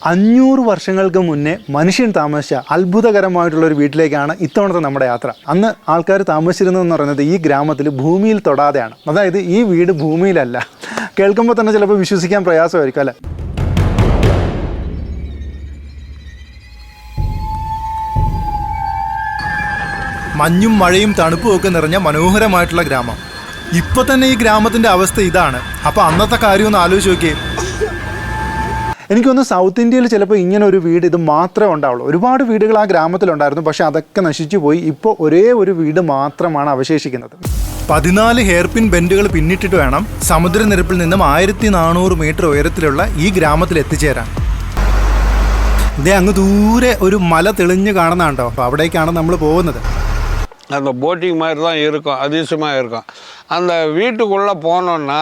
500 വർഷങ്ങൾക്ക് മുന്നേ മനുഷ്യൻ താമസിച്ച അത്ഭുതകരമായിട്ടുള്ളൊരു വീട്ടിലേക്കാണ് ഇത്തവണത്തെ നമ്മുടെ യാത്ര. അന്ന് ആൾക്കാർ താമസിച്ചിരുന്നതെന്ന് പറയുന്നത് ഈ ഗ്രാമത്തിൽ ഭൂമിയിൽ തൊടാതെയാണ്. അതായത് ഈ വീട് ഭൂമിയിലല്ല. കേൾക്കുമ്പോൾ തന്നെ ചിലപ്പോൾ വിശ്വസിക്കാൻ പ്രയാസമായിരിക്കും അല്ലേ? മഞ്ഞും മഴയും തണുപ്പും ഒക്കെ നിറഞ്ഞ മനോഹരമായിട്ടുള്ള ഗ്രാമം. ഇപ്പോൾ തന്നെ ഈ ഗ്രാമത്തിൻ്റെ അവസ്ഥ ഇതാണ്. അപ്പോൾ അന്നത്തെ കാര്യം ഒന്ന് ആലോചിച്ച് നോക്കിയേ. എനിക്കൊന്ന് സൗത്ത് ഇന്ത്യയിൽ ചിലപ്പോൾ ഇങ്ങനെ ഒരു വീട് ഇത് മാത്രമേ ഉണ്ടാവുള്ളൂ. ഒരുപാട് വീടുകൾ ആ ഗ്രാമത്തിലുണ്ടായിരുന്നു, പക്ഷേ അതൊക്കെ നശിച്ചു പോയി. ഇപ്പോൾ ഒരേ ഒരു വീട് മാത്രമാണ് അവശേഷിക്കുന്നത്. 14 ഹെയർപിൻ ബെൻഡുകൾ പിന്നിട്ടിട്ട് വേണം സമുദ്രനിരപ്പിൽ നിന്നും 1400 മീറ്റർ ഉയരത്തിലുള്ള ഈ ഗ്രാമത്തിൽ എത്തിച്ചേരാൻ. ഇതേ അങ്ങ് ദൂരെ ഒരു മല തെളിഞ്ഞ് കാണുന്നുണ്ടോ? അപ്പോൾ അവിടേക്കാണ് നമ്മൾ പോകുന്നത്. அந்த போட்டிங் மாதிரி தான் இருக்கும், அதிசயமாக இருக்கும். அந்த வீட்டுக்குள்ளே போனோன்னா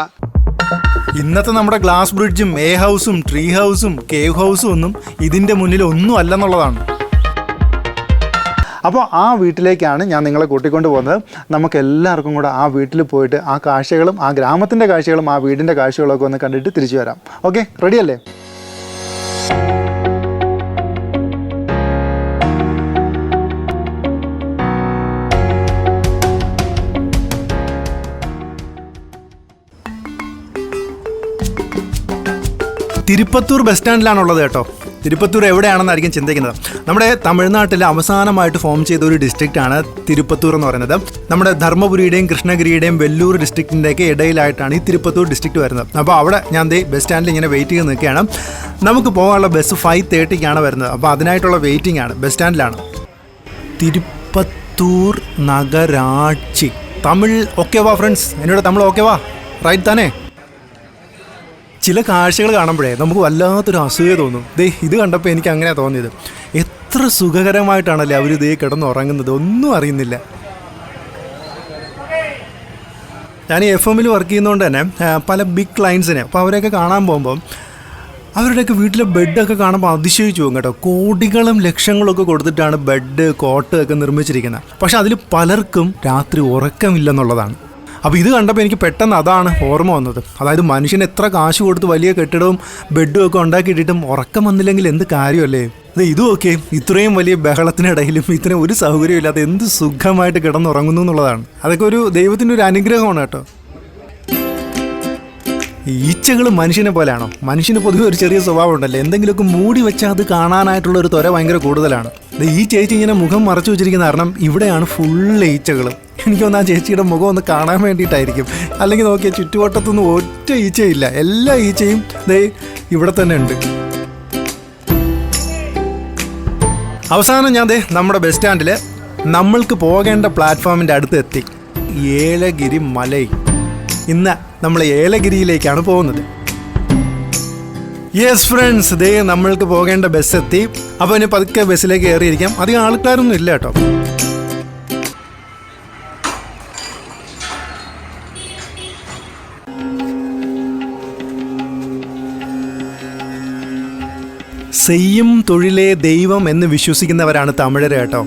ഇന്നത്തെ നമ്മുടെ ഗ്ലാസ് ബ്രിഡ്ജും എ ഹൗസും ട്രീ ഹൗസും കേവ് ഹൗസും ഒന്നും ഇതിൻ്റെ മുന്നിൽ ഒന്നും അല്ലെന്നുള്ളതാണ്. അപ്പോൾ ആ വീട്ടിലേക്കാണ് ഞാൻ നിങ്ങളെ കൂട്ടിക്കൊണ്ട് പോകുന്നത്. നമുക്ക് എല്ലാവർക്കും കൂടെ ആ വീട്ടിൽ പോയിട്ട് ആ കാഴ്ചകളും ആ ഗ്രാമത്തിൻ്റെ കാഴ്ചകളും ആ വീടിൻ്റെ കാഴ്ചകളൊക്കെ ഒന്ന് കണ്ടിട്ട് തിരിച്ചു വരാം. ഓക്കെ, റെഡിയല്ലേ? തിരുപ്പത്തൂർ ബസ് സ്റ്റാൻഡിലാണുള്ളത് കേട്ടോ. തിരുപ്പത്തൂർ എവിടെയാണെന്നായിരിക്കും ചിന്തിക്കുന്നത്. നമ്മുടെ തമിഴ്നാട്ടിൽ അവസാനമായിട്ട് ഫോം ചെയ്ത ഒരു ഡിസ്ട്രിക്റ്റാണ് തിരുപ്പത്തൂർ എന്ന് പറയുന്നത്. നമ്മുടെ ധർമ്മപുരിയുടെയും കൃഷ്ണഗിരിയുടെയും വെല്ലൂർ ഡിസ്ട്രിക്റ്റിൻ്റെയൊക്കെ ഇടയിലായിട്ടാണ് ഈ തിരുപ്പത്തൂർ ഡിസ്ട്രിക്റ്റ് വരുന്നത്. അപ്പോൾ അവിടെ ഞാൻ ബസ് സ്റ്റാൻഡിൽ ഇങ്ങനെ വെയിറ്റ് ചെയ്ത് നിൽക്കുകയാണ്. നമുക്ക് പോകാനുള്ള ബസ് 5:30ക്കാണ് വരുന്നത്. അപ്പോൾ അതിനായിട്ടുള്ള വെയിറ്റിംഗ് ആണ്. ബസ് സ്റ്റാൻഡിലാണ്. തിരുപ്പത്തൂർ നഗരാക്ഷി. തമിഴ് ഓക്കെ വാ ഫ്രണ്ട്സ്, എന്നോട് തമിഴ് ഓക്കെ വാ, റൈറ്റ് താനേ? ചില കാഴ്ചകൾ കാണുമ്പോഴേ നമുക്ക് വല്ലാത്തൊരു അസൂയ തോന്നും. ഇത് കണ്ടപ്പോൾ എനിക്ക് അങ്ങനെയാണ് തോന്നിയത്. എത്ര സുഖകരമായിട്ടാണല്ലേ അവർ കിടന്നുറങ്ങുന്നത്, ഒന്നും അറിയുന്നില്ല. ഞാൻ ഈ FM-ൽ വർക്ക് ചെയ്യുന്നതുകൊണ്ട് തന്നെ പല ബിഗ് ക്ലയൻസിനെ അപ്പോൾ അവരെയൊക്കെ കാണാൻ പോകുമ്പോൾ അവരുടെയൊക്കെ വീട്ടിലെ ബെഡൊക്കെ കാണുമ്പോൾ അതിശയിച്ചു പോകും കേട്ടോ. കോടികളും ലക്ഷങ്ങളൊക്കെ കൊടുത്തിട്ടാണ് ബെഡ് കോട്ട് ഒക്കെ നിർമ്മിച്ചിരിക്കുന്നത്. പക്ഷെ അതിൽ പലർക്കും രാത്രി ഉറക്കമില്ലെന്നുള്ളതാണ്. അപ്പോൾ ഇത് കണ്ടപ്പോൾ എനിക്ക് പെട്ടെന്ന് അതാണ് ഓർമ്മ വന്നത്. അതായത് മനുഷ്യൻ എത്ര കാശ് കൊടുത്ത് വലിയ കെട്ടിടവും ബെഡും ഒക്കെ ഉണ്ടാക്കിയിട്ടിട്ടും ഉറക്കം വന്നില്ലെങ്കിൽ എന്ത് കാര്യമല്ലേ? ഇതും ഒക്കെ ഇത്രയും വലിയ ബഹളത്തിനിടയിലും ഇത്രയും ഒരു സൗകര്യം ഇല്ലാതെ എന്ത് സുഖമായിട്ട് കിടന്നുറങ്ങുന്നു എന്നുള്ളതാണ്. അതൊക്കെ ഒരു ദൈവത്തിൻ്റെ ഒരു അനുഗ്രഹമാണ് കേട്ടോ. ഈച്ചകൾ മനുഷ്യനെ പോലെയാണോ? മനുഷ്യന് പൊതുവെ ഒരു ചെറിയ സ്വഭാവം ഉണ്ടല്ലോ, എന്തെങ്കിലുമൊക്കെ മൂടി വെച്ചാൽ അത് കാണാനായിട്ടുള്ള ഒരു ത്വര ഭയങ്കര കൂടുതലാണ്. ഈ ചേച്ചി ഇങ്ങനെ മുഖം മറച്ചു വെച്ചിരിക്കുന്ന കാരണം ഇവിടെയാണ് ഫുള്ള് ഈച്ചകൾ. എനിക്കൊന്ന് ആ ചേച്ചിയുടെ മുഖം ഒന്ന് കാണാൻ വേണ്ടിയിട്ടായിരിക്കും. അല്ലെങ്കിൽ നോക്കിയാൽ ചുറ്റുവട്ടത്തൊന്നും ഒറ്റ ഈച്ചയില്ല, എല്ലാ ഈച്ചയും ഇവിടെ തന്നെ ഉണ്ട്. അവസാനം ഞാൻ നമ്മുടെ ബസ് സ്റ്റാൻഡിൽ നമ്മൾക്ക് പോകേണ്ട പ്ലാറ്റ്ഫോമിൻ്റെ അടുത്ത് എത്തി. ഏലഗിരി മലൈ. ഇന്ന് നമ്മൾ ഏലഗിരിയിലേക്കാണ് പോകുന്നത്. യെസ് ഫ്രണ്ട്സ്, നമ്മൾക്ക് പോകേണ്ട ബസ് എത്തി. അപ്പോൾ ഇനി പതുക്കെ ബസ്സിലേക്ക് കയറിയിരിക്കാം. അധികം ആൾക്കാരൊന്നും ഇല്ല കേട്ടോ. ചെയ്യും തൊഴിലേ ദൈവം എന്ന് വിശ്വസിക്കുന്നവരാണ് തമിഴർ കേട്ടോ.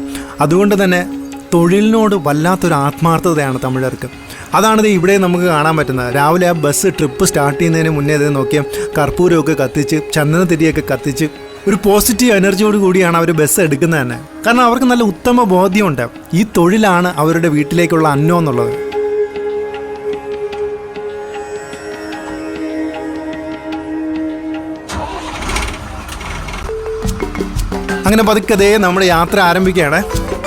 അതുകൊണ്ട് തന്നെ തൊഴിലിനോട് വല്ലാത്തൊരു ആത്മാർത്ഥതയാണ് തമിഴർക്ക്. അതാണ് ഇവിടെ നമുക്ക് കാണാൻ പറ്റുന്നത്. രാവിലെ ആ ബസ് ട്രിപ്പ് സ്റ്റാർട്ട് ചെയ്യുന്നതിന് മുന്നേ നോക്കിയാൽ കർപ്പൂരമൊക്കെ കത്തിച്ച് ചന്ദനത്തിരിയൊക്കെ കത്തിച്ച് ഒരു പോസിറ്റീവ് എനർജിയോട് കൂടിയാണ് അവർ ബസ് എടുക്കുന്നത് തന്നെ. കാരണം അവർക്ക് നല്ല ഉത്തമ ബോധ്യമുണ്ട് ഈ തൊഴിലാണ് അവരുടെ വീട്ടിലേക്കുള്ള അന്നം എന്നുള്ളത്. അങ്ങനെ പതുക്കെ നമ്മുടെ യാത്ര ആരംഭിക്കുകയാണ്.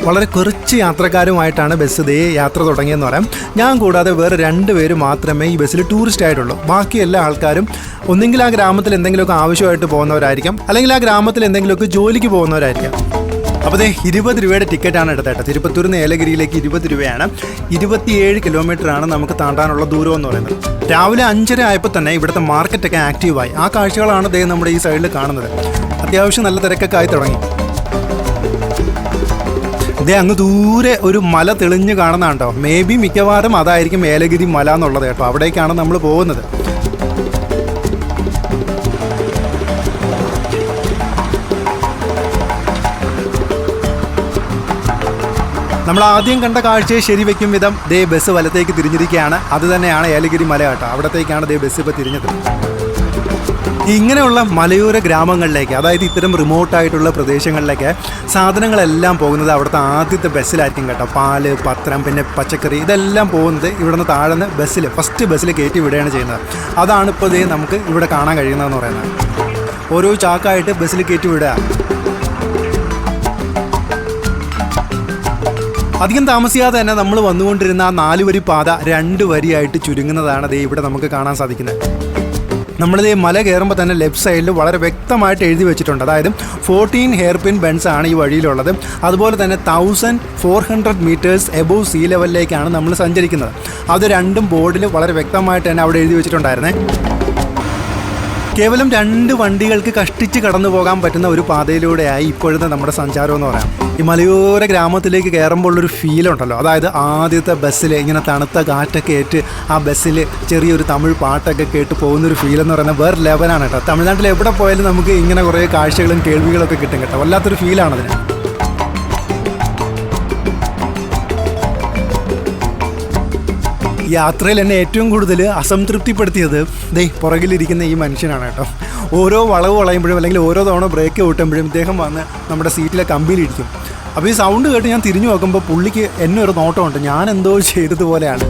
വളരെ കുറച്ച് യാത്രക്കാരുമായിട്ടാണ് ബസ് യാത്ര തുടങ്ങിയെന്ന് പറയാം. ഞാൻ കൂടാതെ വേറെ 2 പേര് മാത്രമേ ഈ ബസ്സിൽ ടൂറിസ്റ്റ് ആയിട്ടുള്ളൂ. ബാക്കി എല്ലാ ആൾക്കാരും ഒന്നെങ്കിൽ ആ ഗ്രാമത്തിൽ എന്തെങ്കിലുമൊക്കെ ആവശ്യമായിട്ട് പോകുന്നവരായിരിക്കാം, അല്ലെങ്കിൽ ആ ഗ്രാമത്തിൽ എന്തെങ്കിലുമൊക്കെ ജോലിക്ക് പോകുന്നവരായിരിക്കാം. അപ്പോൾ 20 രൂപയുടെ ടിക്കറ്റാണ് എടുത്തേട്ടോ. തിരുപ്പത്തൂരിൽ നിന്ന് ഏലഗിരിയിലേക്ക് 20 രൂപയാണ്. 27 കിലോമീറ്ററാണ് നമുക്ക് താണ്ടാനുള്ള ദൂരം എന്ന് പറയുന്നത്. രാവിലെ 5:30 ആയപ്പോൾ തന്നെ ഇവിടുത്തെ മാർക്കറ്റൊക്കെ ആക്റ്റീവായി. ആ കാഴ്ചകളാണ് നമ്മുടെ ഈ സൈഡിൽ കാണുന്നത്. അത്യാവശ്യം നല്ല തിരക്കൊക്കെ ആയി തുടങ്ങി. അങ്ങ് ദൂരെ ഒരു മല തെളിഞ്ഞ് കാണുന്നുണ്ടോ? മിക്കവാറും അതായിരിക്കും ഏലഗിരി മല എന്നുള്ളത് കേട്ടോ. അവിടേക്കാണ് നമ്മൾ പോകുന്നത്. നമ്മൾ ആദ്യം കണ്ട കാഴ്ചയെ ശരിവെക്കും വിധം ബസ് വലത്തേക്ക് തിരിഞ്ഞിരിക്കുകയാണ്. അത് തന്നെയാണ് ഏലഗിരി മല കേട്ടോ. അവിടത്തേക്കാണ് ബസ് ഇപ്പോൾ തിരിഞ്ഞത്. ഇങ്ങനെയുള്ള മലയോര ഗ്രാമങ്ങളിലേക്ക്, അതായത് ഇത്തരം റിമോട്ടായിട്ടുള്ള പ്രദേശങ്ങളിലേക്ക് സാധനങ്ങളെല്ലാം പോകുന്നത് അവിടുത്തെ ആദ്യത്തെ ബസ്സിലായിരിക്കും കേട്ടോ. പാല്, പത്രം, പിന്നെ പച്ചക്കറി ഇതെല്ലാം പോകുന്നത് ഇവിടുന്ന് താഴ്ന്ന് ബസ്സിൽ, ഫസ്റ്റ് ബസ്സിൽ കയറ്റി വിടുകയാണ് ചെയ്യുന്നത്. അതാണ് ഇപ്പോൾ ഇതേ നമുക്ക് ഇവിടെ കാണാൻ കഴിയുന്നതെന്ന് പറയുന്നത്. ഓരോ ചാക്കായിട്ട് ബസ്സിൽ കയറ്റി വിടുക. അധികം താമസിയാതെ തന്നെ നമ്മൾ വന്നുകൊണ്ടിരുന്ന ആ 4 വരി പാത 2 വരിയായിട്ട് ചുരുങ്ങുന്നതാണ് ദേ ഇവിടെ നമുക്ക് കാണാൻ സാധിക്കുന്നത്. നമ്മളിത് മല കയറുമ്പോൾ തന്നെ ലെഫ്റ്റ് സൈഡിൽ വളരെ വ്യക്തമായിട്ട് എഴുതി വെച്ചിട്ടുണ്ട്. അതായത് 14 ഹെയർ പിൻ ബെൻസ് ആണ് ഈ വഴിയിലുള്ളത്. അതുപോലെ തന്നെ 1400 മീറ്റേഴ്സ് എബോവ് സീ ലെവലിലേക്കാണ് നമ്മൾ സഞ്ചരിക്കുന്നത്. അത് രണ്ടും ബോർഡിൽ വളരെ വ്യക്തമായിട്ട് തന്നെ അവിടെ എഴുതി വെച്ചിട്ടുണ്ടായിരുന്നേ. കേവലം 2 വണ്ടികൾക്ക് കഷ്ടിച്ച് കടന്നു പോകാൻ പറ്റുന്ന ഒരു പാതയിലൂടെയായി ഇപ്പോഴത്തെ നമ്മുടെ സഞ്ചാരം എന്ന് പറയാം. ഈ മലയോര ഗ്രാമത്തിലേക്ക് കയറുമ്പോൾ ഉള്ളൊരു ഫീലുണ്ടല്ലോ, അതായത് ആദ്യത്തെ ബസ്സിൽ ഇങ്ങനെ തണുത്ത കാറ്റൊക്കെ ഏറ്റ് ആ ബസ്സിൽ ചെറിയൊരു തമിഴ് പാട്ടൊക്കെ കേട്ട് പോകുന്നൊരു ഫീലെന്ന് പറയുന്നത് വേറെ ലെവലാണ് കേട്ടോ. തമിഴ്നാട്ടിൽ എവിടെ പോയാലും നമുക്ക് ഇങ്ങനെ കുറേ കാഴ്ചകളും കേൾവികളൊക്കെ കിട്ടും കേട്ടോ. വല്ലാത്തൊരു ഫീലാണതിന്. യാത്രയിൽ എന്നെ ഏറ്റവും കൂടുതൽ അസംതൃപ്തിപ്പെടുത്തിയത് ദേ പുറകിലിരിക്കുന്ന ഈ മനുഷ്യനാണ് കേട്ടോ. ഓരോ വളവ് വളയുമ്പോഴും അല്ലെങ്കിൽ ഓരോ തവണ ബ്രേക്ക് കൂട്ടുമ്പോഴും ഇദ്ദേഹം വന്ന് നമ്മുടെ സീറ്റിലെ കമ്പിയിലിരിക്കും. അപ്പോൾ ഈ സൗണ്ട് കേട്ട് ഞാൻ തിരിഞ്ഞു നോക്കുമ്പോൾ പുള്ളിക്ക് എന്നെ ഒരു നോട്ടമുണ്ട്, ഞാൻ എന്തോ ചെയ്തതുപോലെയാണ്.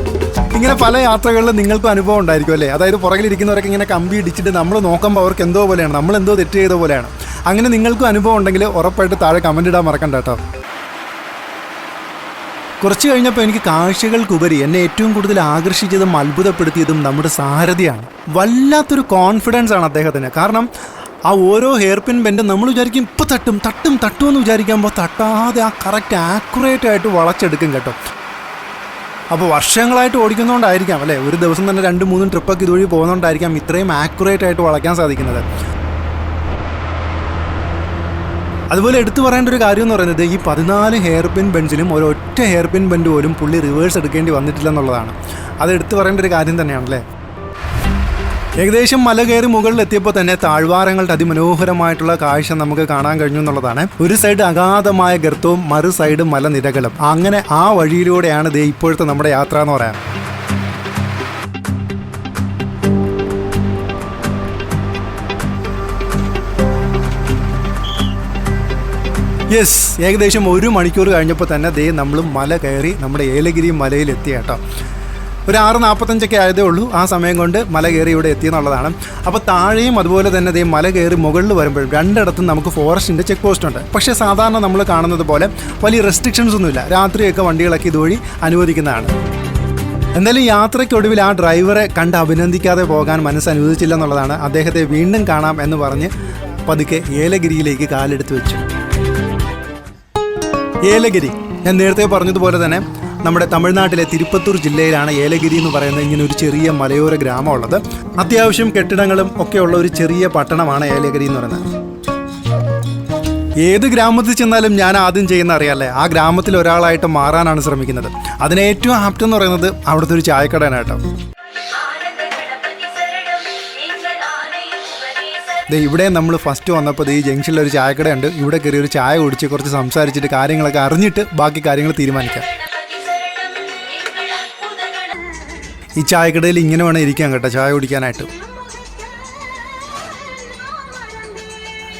ഇങ്ങനെ പല യാത്രകളിലും നിങ്ങൾക്കും അനുഭവം ഉണ്ടായിരിക്കും അല്ലേ? അതായത് പുറകിലിരിക്കുന്നവരൊക്കെ ഇങ്ങനെ കമ്പി ഇടിച്ചിട്ട് നമ്മൾ നോക്കുമ്പോൾ അവർക്ക് എന്തോ പോലെയാണ്, നമ്മളെന്തോ തെറ്റ് ചെയ്ത പോലെയാണ്. അങ്ങനെ നിങ്ങൾക്കും അനുഭവം ഉണ്ടെങ്കിൽ ഉറപ്പായിട്ട് താഴെ കമൻ്റ് ഇടാൻ മറക്കണ്ട കേട്ടോ. കുറച്ച് കഴിഞ്ഞപ്പോൾ എനിക്ക് കാഴ്ചകൾക്കുപരി എന്നെ ഏറ്റവും കൂടുതൽ ആകർഷിച്ചതും അത്ഭുതപ്പെടുത്തിയതും നമ്മുടെ സാരഥിയാണ്. വല്ലാത്തൊരു കോൺഫിഡൻസ് ആണ് അദ്ദേഹത്തിന്. കാരണം ആ ഓരോ ഹെയർ പിൻ ബെൻഡും നമ്മൾ വിചാരിക്കും ഇപ്പോൾ തട്ടുമെന്ന് വിചാരിക്കുമ്പോൾ തട്ടാതെ ആ കറക്റ്റ് ആക്യുറേറ്റ് ആയിട്ട് വളച്ചെടുക്കും കേട്ടോ. അപ്പോൾ വർഷങ്ങളായിട്ട് ഓടിക്കുന്നതുകൊണ്ടായിരിക്കാം അല്ലേ, ഒരു ദിവസം തന്നെ 2-3 ട്രിപ്പൊക്കെ ഇതുവഴി പോകുന്നതുകൊണ്ടായിരിക്കാം ഇത്രയും ആക്യുറേറ്റ് ആയിട്ട് വളയ്ക്കാൻ സാധിക്കുന്നത്. അതുപോലെ എടുത്തു പറയേണ്ട ഒരു കാര്യം എന്ന് പറയുന്നത് ഈ 14 ഹെയർ പിൻ ബെൻസിലും ഒരൊറ്റ ഹെയർ പിൻ ബെൻഡ് പോലും പുള്ളി റിവേഴ്സ് എടുക്കേണ്ടി വന്നിട്ടില്ലെന്നുള്ളതാണ്. അത് എടുത്തു പറയേണ്ട ഒരു കാര്യം തന്നെയാണല്ലേ. ഏകദേശം മല കയറി മുകളിലെത്തിയപ്പോൾ തന്നെ താഴ്വാരങ്ങളുടെ അതിമനോഹരമായിട്ടുള്ള കാഴ്ച നമുക്ക് കാണാൻ കഴിഞ്ഞു എന്നുള്ളതാണ്. ഒരു സൈഡ് അഗാധമായ ഗർത്തവും മറു സൈഡ് മലനിരകളും. അങ്ങനെ ആ വഴിയിലൂടെയാണ് ദേ ഇപ്പോഴത്തെ നമ്മുടെ യാത്ര എന്ന് പറയാം. യെസ്, ഏകദേശം 1 മണിക്കൂർ കഴിഞ്ഞപ്പോൾ തന്നെ ദേ നമ്മൾ മല കയറി നമ്മുടെ ഏലഗിരി മലയിലെത്തി കേട്ടോ. ഒരു 6:45 ആയതേ ഉള്ളൂ. ആ സമയം കൊണ്ട് മല കയറി ഇവിടെ എത്തിയെന്നുള്ളതാണ്. അപ്പോൾ താഴെയും അതുപോലെ തന്നെ ദേ മല കയറി മുകളിൽ വരുമ്പോഴും 2 ഇടത്തും നമുക്ക് ഫോറസ്റ്റിൻ്റെ ചെക്ക് പോസ്റ്റ് ഉണ്ട്. പക്ഷേ സാധാരണ നമ്മൾ കാണുന്നത് പോലെ വലിയ റെസ്ട്രിക്ഷൻസ് ഒന്നുമില്ല. രാത്രിയൊക്കെ വണ്ടികളൊക്കെ ഇതുവഴി അനുവദിക്കുന്നതാണ്. എന്തായാലും യാത്രയ്ക്കൊടുവിൽ ആ ഡ്രൈവറെ കണ്ട് അഭിനന്ദിക്കാതെ പോകാൻ മനസ്സനുവദിച്ചില്ല എന്നുള്ളതാണ്. അദ്ദേഹത്തെ വീണ്ടും കാണാം എന്ന് പറഞ്ഞ് പതുക്കെ ഏലഗിരിയിലേക്ക് കാലെടുത്ത് വെച്ചു. ഏലഗിരി ഞാൻ നേരത്തെ പറഞ്ഞതുപോലെ തന്നെ നമ്മുടെ തമിഴ്നാട്ടിലെ തിരുപ്പത്തൂർ ജില്ലയിലാണ് ഏലഗിരി എന്ന് പറയുന്നത് ഇങ്ങനെ ഒരു ചെറിയ മലയോര ഗ്രാമമുള്ളത്. അത്യാവശ്യം കെട്ടിടങ്ങളും ഒക്കെയുള്ള ഒരു ചെറിയ പട്ടണമാണ് ഏലഗിരി എന്ന് പറയുന്നത്. ഏത് ഗ്രാമത്തിൽ ചെന്നാലും ഞാൻ ആദ്യം ചെയ്യുന്ന അറിയാമല്ലേ, ആ ഗ്രാമത്തിൽ ഒരാളായിട്ട് മാറാനാണ് ശ്രമിക്കുന്നത്. അതിന് ഏറ്റവും ആപ്റ്റ് എന്ന് പറയുന്നത് അവിടുത്തെ ഒരു ചായക്കടയാണ് കേട്ടോ. ഇവിടെ നമ്മൾ ഫസ്റ്റ് വന്നപ്പോൾ ഈ ജംഗ്ഷനിൽ ഒരു ചായക്കടയുണ്ട്. ഇവിടെ കയറി ഒരു ചായ കുടിച്ച് കുറച്ച് സംസാരിച്ചിട്ട് കാര്യങ്ങളൊക്കെ അറിഞ്ഞിട്ട് ബാക്കി കാര്യങ്ങൾ തീരുമാനിക്കാം. ഈ ചായക്കടയിൽ ഇങ്ങനെ വേണം ഇരിക്കാൻ കേട്ടോ, ചായ കുടിക്കാനായിട്ട്.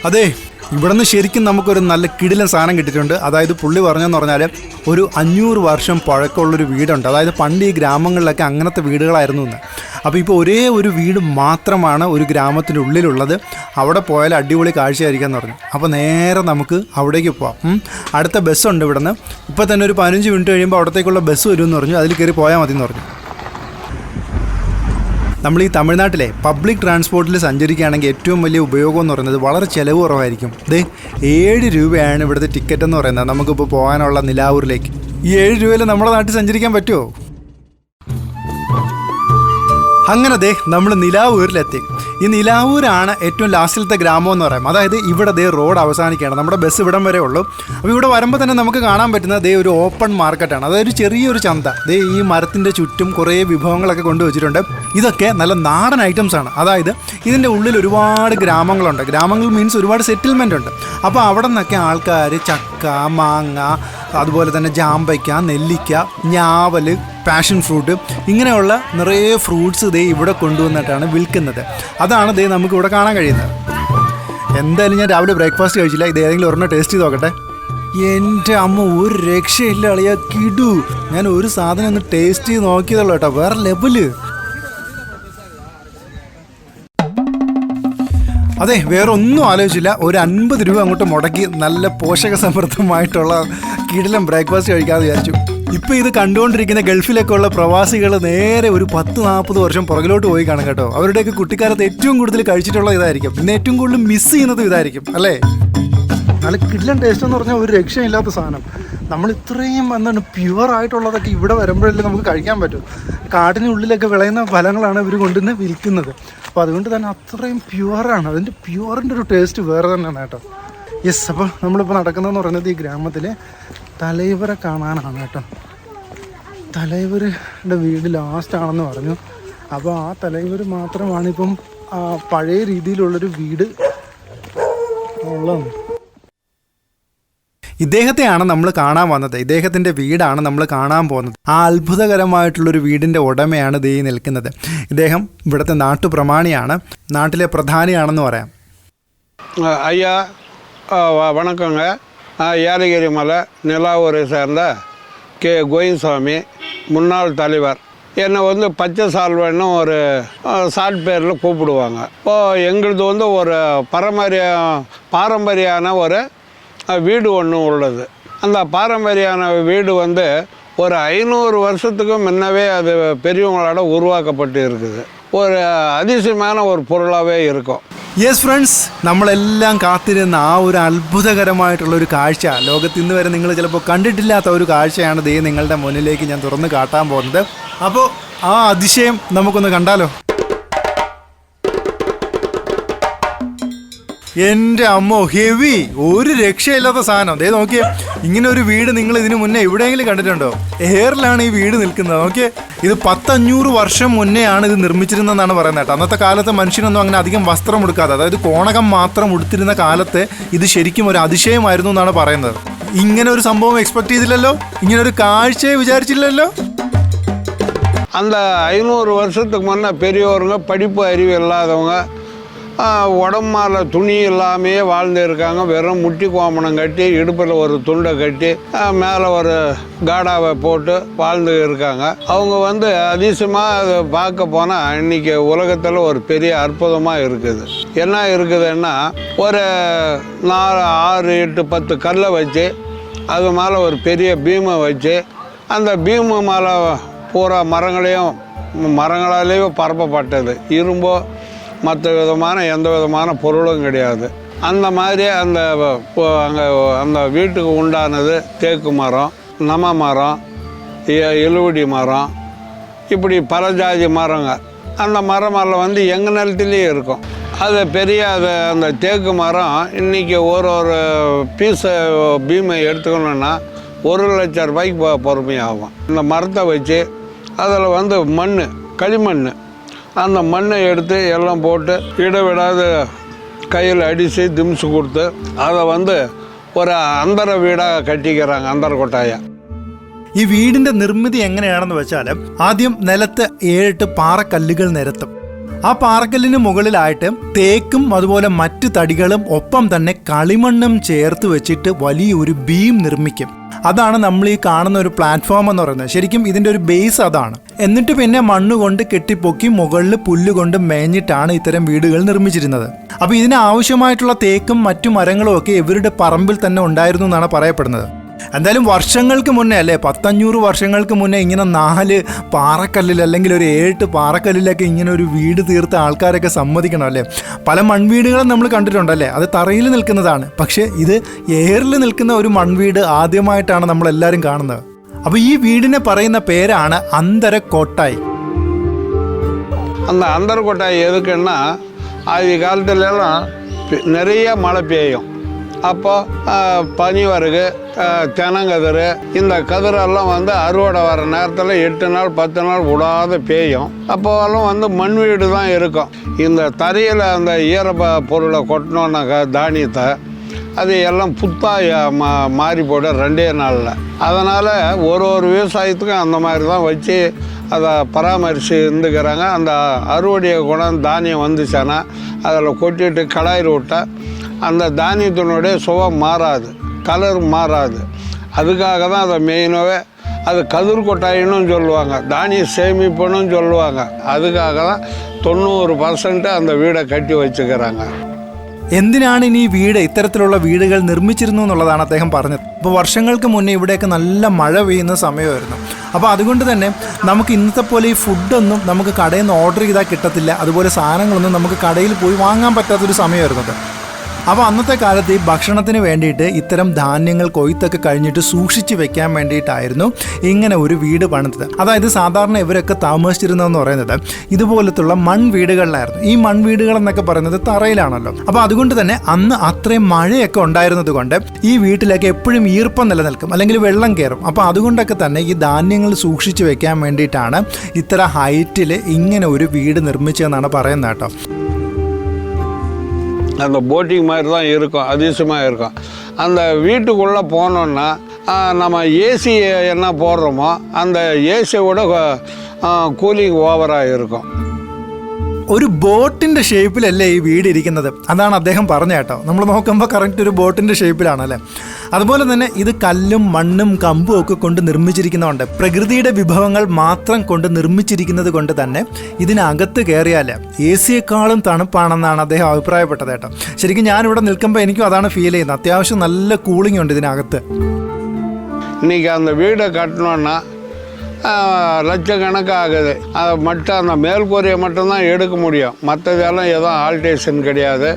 അതെ, ഇവിടെ നിന്ന് ശരിക്കും നമുക്കൊരു നല്ല കിടിലൻ സാധനം കിട്ടിയിട്ടുണ്ട്. അതായത് പുള്ളി പറഞ്ഞെന്ന് പറഞ്ഞാൽ ഒരു 500 വർഷം പഴക്കമുള്ളൊരു വീടുണ്ട്. അതായത് പണ്ട് ഈ ഗ്രാമങ്ങളിലൊക്കെ അങ്ങനത്തെ വീടുകളായിരുന്നു എന്ന്. അപ്പോൾ ഇപ്പോൾ ഒരേ ഒരു വീട് മാത്രമാണ് ഒരു ഗ്രാമത്തിൻ്റെ ഉള്ളിലുള്ളത്. അവിടെ പോയാൽ അടിപൊളി കാഴ്ചയായിരിക്കാമെന്ന് പറഞ്ഞു. അപ്പോൾ നേരെ നമുക്ക് അവിടേക്ക് പോവാം. അടുത്ത ബസ്സുണ്ട് ഇവിടെ നിന്ന്. ഇപ്പോൾ തന്നെ ഒരു 15 മിനിറ്റ് കഴിയുമ്പോൾ അവിടത്തേക്കുള്ള ബസ് വരുമെന്ന് പറഞ്ഞു. അതിൽ കയറി പോയാൽ മതി എന്ന് പറഞ്ഞു. നമ്മൾ ഈ തമിഴ്നാട്ടിലെ പബ്ലിക് ട്രാൻസ്പോർട്ടിൽ സഞ്ചരിക്കുകയാണെങ്കിൽ ഏറ്റവും വലിയ ഉപയോഗം എന്ന് പറയുന്നത് വളരെ ചിലവ് കുറവായിരിക്കും. 7 രൂപയാണ് ഇവിടുത്തെ ടിക്കറ്റ് എന്ന് പറയുന്നത്. നമുക്കിപ്പോൾ പോകാനുള്ള നിലാവൂരിലേക്ക്. ഈ 7 രൂപയിൽ നമ്മുടെ നാട്ടിൽ സഞ്ചരിക്കാൻ പറ്റുമോ? അങ്ങനെ നമ്മൾ നിലാവൂരിലെത്തി. ഈ നിലാവൂരാണ് ഏറ്റവും ലാസ്റ്റിലത്തെ ഗ്രാമം എന്ന് പറയാം. അതായത് ഇവിടെ റോഡ് അവസാനിക്കുകയാണ്. നമ്മുടെ ബസ് ഇവിടം വരെ ഉള്ളൂ. അപ്പോൾ ഇവിടെ വരുമ്പോൾ തന്നെ നമുക്ക് കാണാൻ പറ്റുന്നത് ഒരു ഓപ്പൺ മാർക്കറ്റാണ്. അതായത് ചെറിയൊരു ചന്ത. ഈ മരത്തിൻ്റെ ചുറ്റും കുറേ വിഭവങ്ങളൊക്കെ കൊണ്ടുവച്ചിട്ടുണ്ട്. ഇതൊക്കെ നല്ല നാടൻ ഐറ്റംസ് ആണ്. അതായത് ഇതിൻ്റെ ഉള്ളിൽ ഒരുപാട് ഗ്രാമങ്ങളുണ്ട്. ഗ്രാമങ്ങൾ മീൻസ് ഒരുപാട് സെറ്റിൽമെൻ്റ് ഉണ്ട്. അപ്പോൾ അവിടെ നിന്നൊക്കെ ആൾക്കാർ ചക്ക, മാങ്ങ, അതുപോലെ തന്നെ ജാമ്പയ്ക്ക, നെല്ലിക്ക, ഞാവൽ, പാഷൻ ഫ്രൂട്ട്, ഇങ്ങനെയുള്ള നിറയെ ഫ്രൂട്ട്സ് ഇതേ ഇവിടെ കൊണ്ടുവന്നിട്ടാണ് വിൽക്കുന്നത്. അതാണ് ഇതേ നമുക്കിവിടെ കാണാൻ കഴിയുന്നത്. എന്തായാലും ഞാൻ രാവിലെ ബ്രേക്ക്ഫാസ്റ്റ് കഴിച്ചില്ല. ഇത് ഏതെങ്കിലും ഒരെണ്ണം ടേസ്റ്റ് ചെയ്ത് നോക്കട്ടെ. എൻ്റെ അമ്മ ഒരു രക്ഷയില്ല അളിയാ, കിടു. ഞാൻ ഒരു സാധനം ഒന്ന് ടേസ്റ്റ് ചെയ്ത് നോക്കിയതുള്ളൂ കേട്ടോ, വേറെ ലെവല്. അതെ, വേറെ ഒന്നും ആലോചിച്ചില്ല, ഒരു 50 രൂപ അങ്ങോട്ട് മുടക്കി നല്ല പോഷക സമൃദ്ധമായിട്ടുള്ള കിടിലം ബ്രേക്ക്ഫാസ്റ്റ് കഴിക്കാമെന്ന് വിചാരിച്ചു. ഇപ്പോൾ ഇത് കണ്ടുകൊണ്ടിരിക്കുന്ന ഗൾഫിലൊക്കെ ഉള്ള പ്രവാസികൾ നേരെ ഒരു 10-40 വർഷം പുറകിലോട്ട് പോയി കാണും കേട്ടോ. അവരുടെയൊക്കെ കുട്ടിക്കാലത്ത് ഏറ്റവും കൂടുതൽ കഴിച്ചിട്ടുള്ള ഇതായിരിക്കും, പിന്നെ ഏറ്റവും കൂടുതൽ മിസ് ചെയ്യുന്നത് ഇതായിരിക്കും അല്ലേ. നല്ല കിടിലൻ ടേസ്റ്റ് എന്ന് പറഞ്ഞാൽ ഒരു രക്ഷയില്ലാത്ത സാധനം. നമ്മൾ ഇത്രയും എന്താണ് പ്യുവറായിട്ടുള്ളതൊക്കെ ഇവിടെ വരുമ്പോഴല്ലേ നമുക്ക് കഴിക്കാൻ പറ്റും. കാടിനുള്ളിലൊക്കെ വിളയുന്ന ഫലങ്ങളാണ് ഇവർ കൊണ്ടുവന്ന് വിൽക്കുന്നത്. അപ്പോൾ അതുകൊണ്ട് തന്നെ അത്രയും പ്യുവറാണ്. അതിൻ്റെ പ്യുവറിൻ്റെ ഒരു ടേസ്റ്റ് വേറെ തന്നെയാണ് കേട്ടോ. യെസ്, അപ്പോൾ നമ്മളിപ്പോൾ നടക്കുന്നതെന്ന് പറയുന്നത് ഈ ഗ്രാമത്തിലെ തലൈവരെ കാണാനാണ് കേട്ടോ. തലൈവരുടെ വീട് ലാസ്റ്റാണെന്ന് പറഞ്ഞു. അപ്പോൾ ആ തലൈവർ മാത്രമാണ് ഇപ്പം പഴയ രീതിയിലുള്ളൊരു വീട് ഉള്ളത്. ഇദ്ദേഹത്തെയാണ് നമ്മൾ കാണാൻ വന്നത്. ഇദ്ദേഹത്തിൻ്റെ വീടാണ് നമ്മൾ കാണാൻ പോകുന്നത്. ആ അത്ഭുതകരമായിട്ടുള്ളൊരു വീടിൻ്റെ ഉടമയാണ് ദേ നിൽക്കുന്നത്. ഇദ്ദേഹം ഇവിടുത്തെ നാട്ടുപ്രമാണിയാണ്, നാട്ടിലെ പ്രധാനിയാണെന്ന് പറയാം. ஐயா வணக்கங்க. ஏலகிரி மலை நிலாவூரை சேர்ந்த கோயின்சாமி, முன்னாள் தலைவர். என்னை வந்து பச்சை சால்வைன்னு ஒரு ஷார்ட் பேரில் கூப்பிடுவாங்க. இப்போது எங்களது வந்து ஒரு பாரம்பரியான ஒரு வீடு ஒன்று உள்ளது. அந்த பாரம்பரியான வீடு வந்து ஒரு 500 வருஷத்துக்கு முன்னவே அது பெரியவங்களோட உருவாக்கப்பட்டு இருக்குது. ஒரு அதிசயமான ஒரு பொருளாகவே இருக்கும். യെസ് ഫ്രണ്ട്സ്, നമ്മളെല്ലാം കാത്തിരുന്ന ആ ഒരു അത്ഭുതകരമായിട്ടുള്ളൊരു കാഴ്ച, ലോകത്ത് ഇന്ന് വരെ നിങ്ങൾ ചിലപ്പോൾ കണ്ടിട്ടില്ലാത്ത ഒരു കാഴ്ചയാണ് ദേ നിങ്ങളുടെ മുന്നിലേക്ക് ഞാൻ തുറന്ന് കാട്ടാൻ പോകുന്നത്. അപ്പോൾ ആ അതിശയം നമുക്കൊന്ന് കണ്ടാലോ. എൻ്റെ അമ്മോ, ഹെവി, ഒരു രക്ഷയില്ലാത്ത സാധനം. ദേ നോക്കിയേ, ഇങ്ങനെ ഒരു വീട് നിങ്ങൾ ഇതിനു മുന്നേ എവിടെയെങ്കിലും കണ്ടിട്ടുണ്ടോ? എയറിലാണ് ഈ വീട് നിൽക്കുന്നത്. നോക്കിയേ, ഇത് 100-500 വർഷം മുന്നേ ആണ് ഇത് നിർമ്മിച്ചിരുന്നതെന്നാണ് പറയുന്നത് കേട്ടോ. അന്നത്തെ കാലത്ത് മനുഷ്യനൊന്നും അങ്ങനെ അധികം വസ്ത്രം ഉടുക്കാതെ, അതായത് കോണകം മാത്രം ഉടുത്തിരുന്ന കാലത്ത് ഇത് ശരിക്കും ഒരു അതിശയമായിരുന്നു എന്നാണ് പറയുന്നത്. ഇങ്ങനെ ഒരു സംഭവം എക്സ്പെക്ട് ചെയ്തില്ലല്ലോ, ഇങ്ങനെ ഒരു കാഴ്ചയെ വിചാരിച്ചില്ലല്ലോ. அந்த 500 வருஷத்துக்கு முன்னே பெரியவங்க, படிப்பு அறிவு இல்லாதவங்க, உடம்பால துணி இல்லாமே வாழ்ந்து இருக்காங்க. வெறும் முட்டி கோமணம் கட்டி, இடுப்பில் ஒரு துண்டை கட்டி, மேலே ஒரு காடாவை போட்டு வாழ்ந்து இருக்காங்க. அவங்க வந்து அதிசயமாக அதை பார்க்க போனால் இன்றைக்கி உலகத்தில் ஒரு பெரிய அற்புதமாக இருக்குது. என்ன இருக்குதுன்னா, ஒரு 4, 6, 8, 10 கல்லை வச்சு அது மேலே ஒரு பெரிய பீமை வச்சு, அந்த பீமு மேலே பூரா மரங்களாலேயே பரப்பப்பட்டது. இரும்போ மற்ற விதமான எந்த விதமான பொருளும் கிடையாது. அந்த மாதிரி அந்த வீட்டுக்கு உண்டானது தேக்கு மரம், நம மரம், இலுவடி மரம், இப்படி பல ஜாதி மரங்க. அந்த மரமெல்லாம் வந்து எங்கள் நிலத்துலேயே இருக்கும். அது பெரிய அந்த தேக்கு மரம் இன்றைக்கி ஒரு பீஸை பீமை எடுத்துக்கணுன்னா 1 லட்சம் ரூபாய்க்கு பொறுமையாகும். இந்த மரத்தை வச்சு அதில் வந்து களிமண், அந்த மண்ணை எடுத்து எல்லாம் போட்டு இடைவிடாத கையில் அடித்து திம்ஸு கொடுத்து அதை வந்து ഒരു അന്തര വീടാக കെട്ടിക്கிறாங்க, അന്തരക്കൊട്ടായ. ഈ വീടിന്റെ നിർമ്മിതി എങ്ങനെയാണെന്ന് വെച്ചാൽ, ആദ്യം നിലത്ത് 7-8 പാറക്കല്ലുകൾ നിരത്തും. ആ പാറക്കല്ലിന് മുകളിലായിട്ട് തേക്കും അതുപോലെ മറ്റു തടികളും ഒപ്പം തന്നെ കളിമണ്ണും ചേർത്ത് വെച്ചിട്ട് വലിയൊരു ബീം നിർമ്മിക്കും. അതാണ് നമ്മൾ ഈ കാണുന്ന ഒരു പ്ലാറ്റ്ഫോം എന്ന് പറയുന്നത്. ശരിക്കും ഇതിൻ്റെ ഒരു ബേസ് അതാണ്. എന്നിട്ട് പിന്നെ മണ്ണുകൊണ്ട് കെട്ടിപ്പൊക്കി മുകളിൽ പുല്ലുകൊണ്ട് മേഞ്ഞിട്ടാണ് ഇത്തരം വീടുകൾ നിർമ്മിച്ചിരുന്നത്. അപ്പോൾ ഇതിന് ആവശ്യമായിട്ടുള്ള തേക്കും മറ്റു മരങ്ങളും ഒക്കെ ഇവരുടെ പറമ്പിൽ തന്നെ ഉണ്ടായിരുന്നു എന്നാണ് പറയപ്പെടുന്നത്. എന്തായാലും വർഷങ്ങൾക്ക് മുന്നേ അല്ലേ, 100-500 വർഷങ്ങൾക്ക് മുന്നേ ഇങ്ങനെ 4 പാറക്കല്ലിൽ അല്ലെങ്കിൽ ഒരു 7 പാറക്കല്ലിലൊക്കെ ഇങ്ങനെ ഒരു വീട് തീർത്ത ആൾക്കാരൊക്കെ സമ്മതിക്കണം അല്ലേ. പല മൺവീടുകളും നമ്മൾ കണ്ടിട്ടുണ്ടല്ലേ, അത് തറയിൽ നിൽക്കുന്നതാണ്. പക്ഷേ ഇത് എയറിൽ നിൽക്കുന്ന ഒരു മൺവീട് ആദ്യമായിട്ടാണ് നമ്മളെല്ലാവരും കാണുന്നത്. അപ്പോൾ ഈ വീടിനെ പറയുന്ന പേരാണ് അന്തരക്കോട്ടായി. அந்த அந்தரக்கோட்டாய் எதுக்குன்னா, ஆதி காலத்துலலாம் நிறைய மழை பெய்யும். அப்போ பனிவரகு தெனங்கதிர் இந்த கதிரெல்லாம் வந்து அறுவடை வர நேரத்தில் 8 நாள் 10 நாள் விடாத பேயும். அப்போல்லாம் வந்து மண் வீடு தான் இருக்கும். இந்த தரையில் அந்த ஈர பொருளை கொட்டினோன்னாக்கா தானியத்தை அது எல்லாம் புத்தாக மாறி போய்டும் 2 நாளில். அதனால் ஒரு விவசாயத்துக்கும் அந்த மாதிரி தான் வச்சு அதை பராமரித்து இருந்துக்கிறாங்க. அந்த அறுவடையை கொண்டாந்து தானியம் வந்துச்சுன்னா அதில் கொட்டிட்டு கடாயிறு விட்டால் அந்த தானியத்தினுடைய சுவை மாறாது, கலர் மாறாது. அதுக்காக தான் அதை மெயினாகவே அது கதிர் கொட்டாயின்னு சொல்லுவாங்க, தானிய சேமிப்புன்னு சொல்லுவாங்க. அதுக்காக தான் 90% அந்த வீடை கட்டி വച്ചിരിക്കുകയാണ്. എന്തിനാണ് ഇനി ഈ വീട് ഇത്തരത്തിലുള്ള വീടുകൾ നിർമ്മിച്ചിരുന്നു എന്നുള്ളതാണ് അദ്ദേഹം പറഞ്ഞത്. അപ്പോൾ വർഷങ്ങൾക്ക് മുന്നേ ഇവിടെയൊക്കെ നല്ല മഴ പെയ്യുന്ന സമയമായിരുന്നു. അപ്പോൾ അതുകൊണ്ട് തന്നെ നമുക്ക് ഇന്നത്തെ പോലെ ഈ ഫുഡൊന്നും നമുക്ക് കടയിൽ നിന്ന് ഓർഡർ ചെയ്താൽ കിട്ടത്തില്ല, അതുപോലെ സാധനങ്ങളൊന്നും നമുക്ക് കടയിൽ പോയി വാങ്ങാൻ പറ്റാത്തൊരു സമയമായിരുന്നത്. അപ്പോൾ അന്നത്തെ കാലത്ത് ഈ ഭക്ഷണത്തിന് വേണ്ടിയിട്ട് ഇത്തരം ധാന്യങ്ങൾ കൊയ്ത്തൊക്കെ കഴിഞ്ഞിട്ട് സൂക്ഷിച്ച് വെക്കാൻ വേണ്ടിയിട്ടായിരുന്നു ഇങ്ങനെ ഒരു വീട് പണിതത്. അതായത് സാധാരണ ഇവരൊക്കെ താമസിച്ചിരുന്നതെന്ന് പറയുന്നത് ഇതുപോലത്തുള്ള മൺവീടുകളിലായിരുന്നു. ഈ മൺവീടുകൾ എന്നൊക്കെ പറയുന്നത് തറയിലാണല്ലോ. അപ്പോൾ അതുകൊണ്ട് തന്നെ അന്ന് അത്രയും മഴയൊക്കെ ഉണ്ടായിരുന്നത് കൊണ്ട് ഈ വീട്ടിലൊക്കെ എപ്പോഴും ഈർപ്പം നിലനിൽക്കും, അല്ലെങ്കിൽ വെള്ളം കയറും. അപ്പോൾ അതുകൊണ്ടൊക്കെ തന്നെ ഈ ധാന്യങ്ങൾ സൂക്ഷിച്ച് വെക്കാൻ വേണ്ടിയിട്ടാണ് ഇത്ര ഹൈറ്റിൽ ഇങ്ങനെ ഒരു വീട് നിർമ്മിച്ചതെന്നാണ് പറയുന്നത് കേട്ടോ. அந்த போட்டிங் மாதிரி தான் இருக்கும், அதிசயமாக இருக்கும். அந்த வீட்டுக்குள்ளே போனோன்னா நம்ம ஏசி என்ன போடுறோமோ அந்த ஏசியோட கூலிங் ஓவராக இருக்கும். ഒരു ബോട്ടിൻ്റെ ഷേപ്പിലല്ലേ ഈ വീട് ഇരിക്കുന്നത്, അതാണ് അദ്ദേഹം പറഞ്ഞ കേട്ടോ. നമ്മൾ നോക്കുമ്പോൾ കറക്റ്റ് ഒരു ബോട്ടിൻ്റെ ഷേപ്പിലാണല്ലേ. അതുപോലെ തന്നെ ഇത് കല്ലും മണ്ണും കമ്പും ഒക്കെ കൊണ്ട് നിർമ്മിച്ചിരിക്കുന്നതുകൊണ്ട്, പ്രകൃതിയുടെ വിഭവങ്ങൾ മാത്രം കൊണ്ട് നിർമ്മിച്ചിരിക്കുന്നത് കൊണ്ട് തന്നെ ഇതിനകത്ത് കയറിയാൽ എ സിയെക്കാളും തണുപ്പാണെന്നാണ് അദ്ദേഹം അഭിപ്രായപ്പെട്ടത് കേട്ടോ. ശരിക്കും ഞാനിവിടെ നിൽക്കുമ്പോൾ എനിക്കും അതാണ് ഫീൽ ചെയ്യുന്നത്. അത്യാവശ്യം നല്ല കൂളിംഗ് ഉണ്ട് ഇതിനകത്ത്. ഇன்றைக்கி அந்த வீடை கட்டணுன்னா லட்சக்கணக்கு ஆகுது. அதை மட்டும் அந்த மேல்கூரையை மட்டும்தான் எடுக்க முடியும், மற்றதெல்லாம் எதுவும் ஆல்டேஷன் கிடையாது.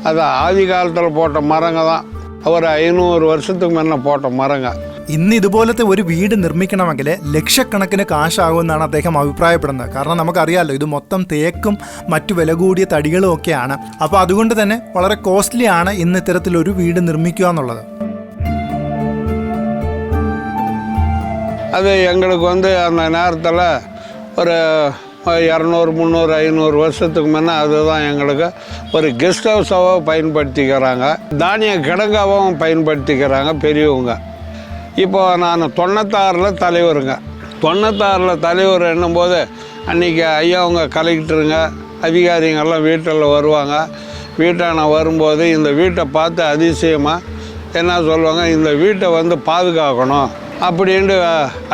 அது ஆதி காலத்தில் போட்ட மரங்க தான், ஒரு 500 வருஷத்துக்கு முன்னே போட்ட மரங்க. ഇന്ന് ഇതുപോലത്തെ ഒരു വീട് നിർമ്മിക്കണമെങ്കിൽ ലക്ഷക്കണക്കിന് കാശാകുമെന്നാണ് അദ്ദേഹം അഭിപ്രായപ്പെടുന്നത്. കാരണം നമുക്കറിയാമല്ലോ, ഇത് മൊത്തം തേക്കും മറ്റു വില കൂടിയ തടികളും ഒക്കെയാണ്. അപ്പോൾ അതുകൊണ്ട് തന്നെ വളരെ കോസ്റ്റ്ലി ആണ് ഇന്ന് ഇത്തരത്തിലൊരു വീട് നിർമ്മിക്കുക എന്നുള്ളത്. அது எங்களுக்கு வந்து அந்த நேரத்தில் ஒரு 200 300 500 வருஷத்துக்கு முன்னே அதுதான் எங்களுக்கு ஒரு கெஸ்ட் ஹவுஸாகவும் பயன்படுத்திக்கிறாங்க, தானிய கிடங்காகவும் பயன்படுத்திக்கிறாங்க பெரியவங்க. இப்போது நான் 96 தலைவருங்க. 96 தலைவர் என்னும்போது அன்றைக்கி ஐயா அவங்க கலெக்டருங்க அதிகாரிங்கெல்லாம் வீட்டில் வருவாங்க. வீட்டான வரும்போது இந்த வீட்டை பார்த்து அதிசயமாக என்ன சொல்லுவாங்க, இந்த வீட்டை வந்து பாதுகாக்கணும் அப்படின்ட்டு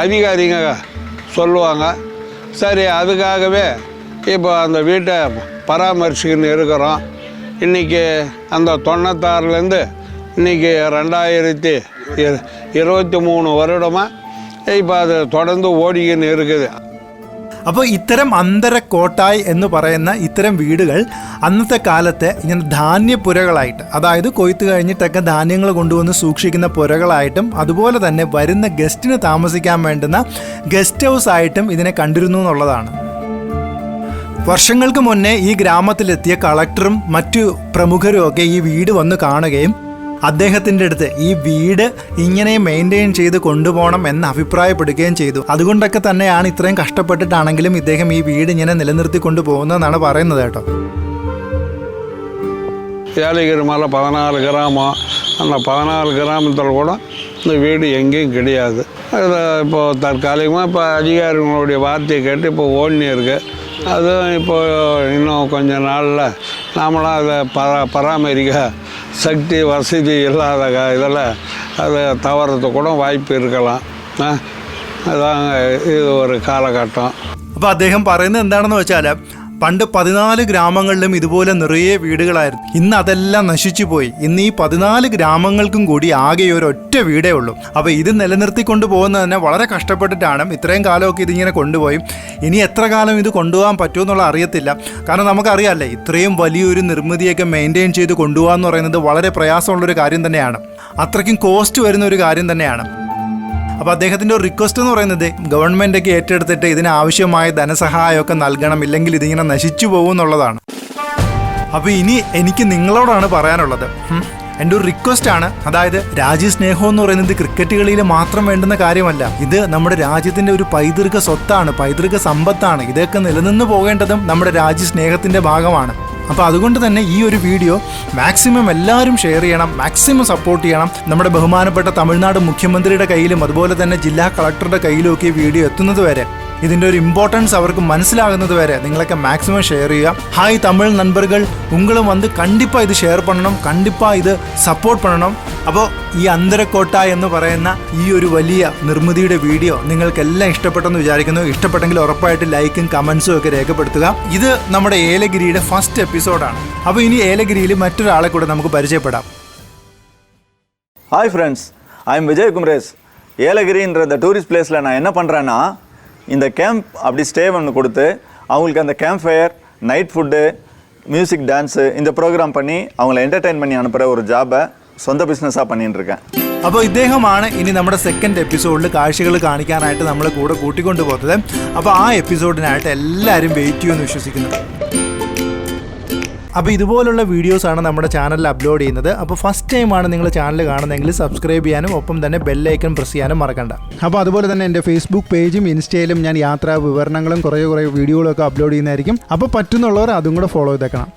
அதிகாரிங்க சொல்லுவாங்க. சரி, அதுக்காகவே இப்போ அந்த வீட்டை பராமரிச்சுக்கின்னு இருக்கிறோம். இன்றைக்கி அந்த 96 இன்றைக்கி 2023 வருடமாக இப்போ அது தொடர்ந்து ஓடிக்கின்னு இருக்குது. അപ്പോൾ ഇത്തരം അന്തരക്കോട്ടായ് എന്ന് പറയുന്ന ഇത്തരം വീടുകൾ അന്നത്തെ കാലത്ത് ഇങ്ങനെ ധാന്യപ്പുരകളായിട്ട്, അതായത് കൊയ്ത്ത് കഴിഞ്ഞിട്ടൊക്കെ ധാന്യങ്ങൾ കൊണ്ടുവന്ന് സൂക്ഷിക്കുന്ന പുരകളായിട്ടും, അതുപോലെ തന്നെ വരുന്ന ഗസ്റ്റിന് താമസിക്കാൻ വേണ്ടുന്ന ഗസ്റ്റ് ഹൗസ് ആയിട്ടും ഇതിനെ കണ്ടിരുന്നു എന്നുള്ളതാണ്. വർഷങ്ങൾക്ക് മുന്നേ ഈ ഗ്രാമത്തിലെത്തിയ കളക്ടറും മറ്റു പ്രമുഖരും ഒക്കെ ഈ വീട് വന്ന് കാണുകയും അദ്ദേഹത്തിൻ്റെ അടുത്ത് ഈ വീട് ഇങ്ങനെ മെയിൻറ്റെയിൻ ചെയ്ത് കൊണ്ടുപോകണം എന്ന് അഭിപ്രായപ്പെടുകയും ചെയ്തു. അതുകൊണ്ടൊക്കെ തന്നെയാണ് ഇത്രയും കഷ്ടപ്പെട്ടിട്ടാണെങ്കിലും ഇദ്ദേഹം ഈ വീട് ഇങ്ങനെ നിലനിർത്തി കൊണ്ടുപോകുന്നതെന്നാണ് പറയുന്നത് കേട്ടോ. ஏலகிரி மலை 14 கிராமம். அந்த 14 கிராமத்தில் கூட இந்த வீடு எங்கேயும் கிடையாது. அது இப்போது தற்காலிகமாக இப்போ அதிகாரிகளுடைய வார்த்தையை கேட்டு இப்போ ஓடினே இருக்குது. அதுவும் இப்போ இன்னும் கொஞ்சம் நாளில் நாமளாம் அதை பராமரிக்க சக்தி வசதி இல்லாத இதில் அதை தவறதுக்கு கூட வாய்ப்பு இருக்கலாம். அதாங்க இது ஒரு காலகட்டம். അപ്പോൾ അദ്ദേഹം പറയുന്നത് എന്താണെന്ന് വെച്ചാൽ, പണ്ട് 14 ഗ്രാമങ്ങളിലും ഇതുപോലെ നിറയെ വീടുകളായിരുന്നു. ഇന്ന് അതെല്ലാം നശിച്ചു പോയി. ഇന്ന് ഈ 14 ഗ്രാമങ്ങൾക്കും കൂടി ആകെ ഒരൊറ്റ വീടേ ഉള്ളൂ. അപ്പോൾ ഇത് നിലനിർത്തിക്കൊണ്ട് പോകുന്നത് തന്നെ വളരെ കഷ്ടപ്പെട്ടിട്ടാണ്. ഇത്രയും കാലമൊക്കെ ഇതിങ്ങനെ കൊണ്ടുപോയി. ഇനി എത്ര കാലം ഇത് കൊണ്ടുപോകാൻ പറ്റുമെന്നുള്ള അറിയത്തില്ല. കാരണം നമുക്കറിയാമല്ലേ, ഇത്രയും വലിയൊരു നിർമ്മിതിയൊക്കെ മെയിൻറ്റെയിൻ ചെയ്ത് കൊണ്ടുപോകാൻ എന്ന് പറയുന്നത് വളരെ പ്രയാസമുള്ളൊരു കാര്യം തന്നെയാണ്. അത്രയ്ക്കും കോസ്റ്റ് വരുന്ന ഒരു കാര്യം തന്നെയാണ്. അപ്പോൾ അദ്ദേഹത്തിൻ്റെ ഒരു റിക്വസ്റ്റ് എന്ന് പറയുന്നത് ഗവൺമെൻറ്റൊക്കെ ഏറ്റെടുത്തിട്ട് ഇതിനാവശ്യമായ ധനസഹായമൊക്കെ നൽകണം, ഇല്ലെങ്കിൽ ഇതിങ്ങനെ നശിച്ചു പോകും എന്നുള്ളതാണ്. അപ്പോൾ ഇനി എനിക്ക് നിങ്ങളോടാണ് പറയാനുള്ളത്. എൻ്റെ ഒരു റിക്വസ്റ്റാണ്, അതായത് രാജ്യസ്നേഹം എന്ന് പറയുന്നത് ക്രിക്കറ്റ് കളിയിൽ മാത്രം വേണ്ടുന്ന കാര്യമല്ല. ഇത് നമ്മുടെ രാജ്യത്തിൻ്റെ ഒരു പൈതൃക സ്വത്താണ്, പൈതൃക സമ്പത്താണ്. ഇതൊക്കെ നിലനിന്ന് പോകേണ്ടതും നമ്മുടെ രാജ്യസ്നേഹത്തിൻ്റെ ഭാഗമാണ്. അപ്പോൾ അതുകൊണ്ട് തന്നെ ഈ ഒരു വീഡിയോ മാക്സിമം എല്ലാവരും ഷെയർ ചെയ്യണം, മാക്സിമം സപ്പോർട്ട് ചെയ്യണം. നമ്മുടെ ബഹുമാനപ്പെട്ട തമിഴ്നാട് മുഖ്യമന്ത്രിയുടെ കയ്യിലും അതുപോലെ തന്നെ ജില്ലാ കളക്ടറുടെ കയ്യിലും ഒക്കെ ഈ വീഡിയോ എത്തുന്നത് വരെ, ഇതിൻ്റെ ഒരു ഇമ്പോർട്ടൻസ് അവർക്ക് മനസ്സിലാകുന്നത് വരെ നിങ്ങളൊക്കെ മാക്സിമം ഷെയർ ചെയ്യുക. ഹായ് തമിഴ് നண்பர்கள், ഉങ്ങളും വന്ന് കണ്ടിപ്പാ ഇത് ഷെയർ പണണം, കണ്ടിപ്പാ ഇത് സപ്പോർട്ട് പണണം. അപ്പോൾ ഈ അന്തരക്കോട്ട എന്ന് പറയുന്ന ഈ ഒരു വലിയ നിർമ്മിതിയുടെ വീഡിയോ നിങ്ങൾക്കെല്ലാം ഇഷ്ടപ്പെട്ടെന്ന് വിചാരിക്കുന്നു. ഇഷ്ടപ്പെട്ടെങ്കിൽ ഉറപ്പായിട്ട് ലൈക്കും കമൻസും ഒക്കെ രേഖപ്പെടുത്തുക. ഇത് നമ്മുടെ ഏലഗിരിയുടെ ഫസ്റ്റ് എപ്പിസോഡാണ്. അപ്പോൾ ഇനി ഏലഗിരിയിൽ മറ്റൊരാളെ കൂടെ നമുക്ക് പരിചയപ്പെടാം. Hi friends, I am Vijay Kumaresh. ஏலகிரின்ற இந்த டூரிஸ்ட் பிளேஸில் நான் என்ன பண்ணுறேன்னா, இந்த கேம்ப் அப்படி ஸ்டே ஒன்று கொடுத்து அவங்களுக்கு அந்த camp fire, night food, music dance இந்த ப்ரோக்ராம் பண்ணி அவங்கள என்டர்டெயின் பண்ணி அனுப்புகிற ஒரு ஜாபை സ്വന്ത ബിസിനസ്സാണ് പണിയിട്ടിരിക്കാൻ. അപ്പോൾ ഇദ്ദേഹമാണ് ഇനി നമ്മുടെ സെക്കൻഡ് എപ്പിസോഡിൽ കാഴ്ചകൾ കാണിക്കാനായിട്ട് നമ്മളെ കൂടെ കൂട്ടിക്കൊണ്ടു പോകുന്നത്. അപ്പോൾ ആ എപ്പിസോഡിനായിട്ട് എല്ലാവരും വെയിറ്റ് ചെയ്യുമെന്ന് വിശ്വസിക്കുന്നു. അപ്പോൾ ഇതുപോലുള്ള വീഡിയോസാണ് നമ്മുടെ ചാനലിൽ അപ്ലോഡ് ചെയ്യുന്നത്. അപ്പോൾ ഫസ്റ്റ് ടൈമാണ് നിങ്ങൾ ചാനൽ കാണുന്നതെങ്കിൽ സബ്സ്ക്രൈബ് ചെയ്യാനും ഒപ്പം തന്നെ ബെല്ലൈക്കൺ പ്രസ് ചെയ്യാനും മറക്കണ്ട. അപ്പോൾ അതുപോലെ തന്നെ എൻ്റെ ഫേസ്ബുക്ക് പേജും ഇൻസ്റ്റയിലും ഞാൻ യാത്രാ വിവരണങ്ങളും കുറേ വീഡിയോകളൊക്കെ അപ്ലോഡ് ചെയ്യുന്നതായിരിക്കും. അപ്പോൾ പറ്റുന്നുള്ളവർ അതും കൂടെ ഫോളോ ചെയ്തേക്കണം.